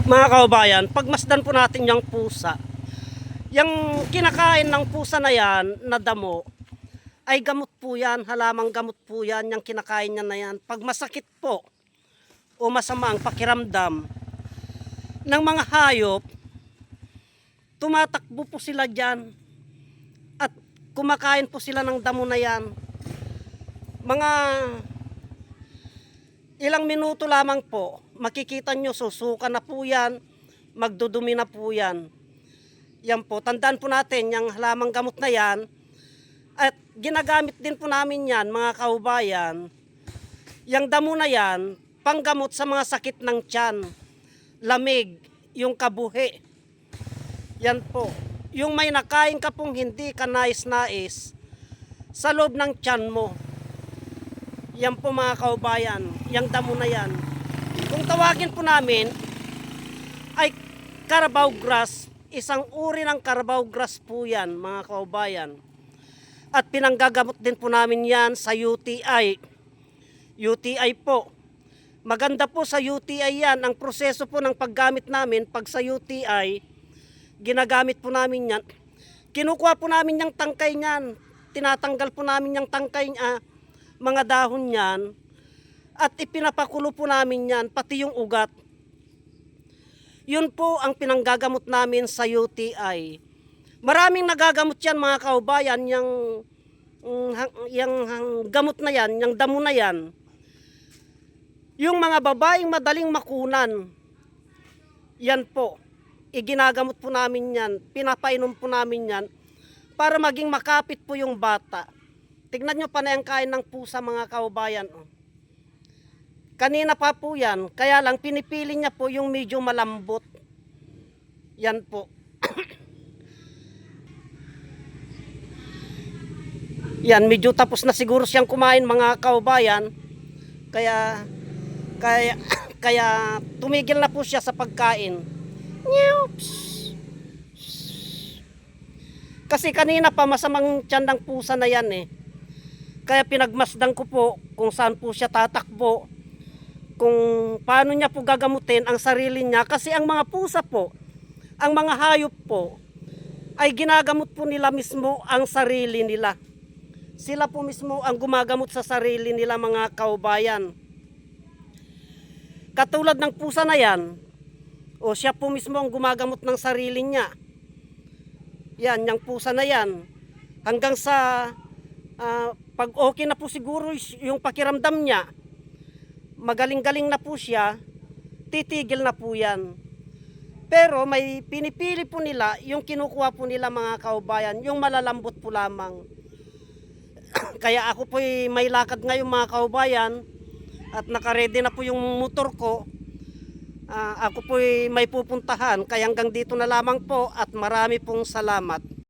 Mga kaubayan, pagmasdan po natin yung pusa. Yung kinakain ng pusa na yan, na damo, ay gamot po yan, halamang gamot po yan, yung kinakain niya na yan. Pag masakit po o masama ang pakiramdam ng mga hayop, tumatakbo po sila dyan at kumakain po sila ng damo na yan. Mga ilang minuto lamang po, makikita nyo, susuka na po yan, magdudumi na po yan. Yan po, tandaan po natin, yung halamang gamot na yan, at ginagamit din po namin yan, mga kaubayan, yung damo na yan, panggamot sa mga sakit ng tiyan, lamig, yung kabuhi. Yan po, yung may nakain ka pong hindi ka nais-nais, sa loob ng tiyan mo. Yan po mga kaubayan, yung damo na yan. Kung tawagin po namin ay Carabao grass, isang uri ng Carabao grass po yan mga kaubayan. At pinanggagamot din po namin yan sa UTI. UTI po. Maganda po sa UTI yan. Ang proseso po ng paggamit namin pag sa UTI, ginagamit po namin yan. Kinukuha po namin yung tangkay niyan. Tinatanggal po namin yung tangkay niya, mga dahon niyan. At ipinapakulo po namin yan, pati yung ugat. Yun po ang pinanggagamot namin sa UTI. Maraming nagagamot yan mga kaubayan, yung gamot na yan, yung damo na yan. Yung mga babaeng madaling makunan, yan po, iginagamot po namin yan, pinapainom po namin yan, para maging makapit po yung bata. Tignan nyo pa na yung kain ng pusa mga kaubayan. Kanina pa po yan, kaya lang pinipili niya po yung medyo malambot. Yan po. Yan, medyo tapos na siguro siyang kumain mga kaubayan. Kaya tumigil na po siya sa pagkain. Kasi kanina pa masamang tiyan ng pusa na yan eh. Kaya pinagmasdan ko po kung saan po siya tatakbo, kung paano niya po gagamutin ang sarili niya. Kasi ang mga pusa po, ang mga hayop po, ay ginagamot po nila mismo ang sarili nila. Sila po mismo ang gumagamot sa sarili nila mga kaubayan. Katulad ng pusa na yan, o siya po mismo ang gumagamot ng sarili niya. Yan, yung pusa na yan. Hanggang sa pag okay na po siguro yung pakiramdam niya, magaling-galing na po siya, titigil na po yan. Pero may pinipili po nila, yung kinukuha po nila mga kaubayan, yung malalambot po lamang. Kaya ako po may lakad ngayon mga kaubayan, at nakaredy na po yung motor ko. Ako po may pupuntahan, kaya hanggang dito na lamang po at marami pong salamat.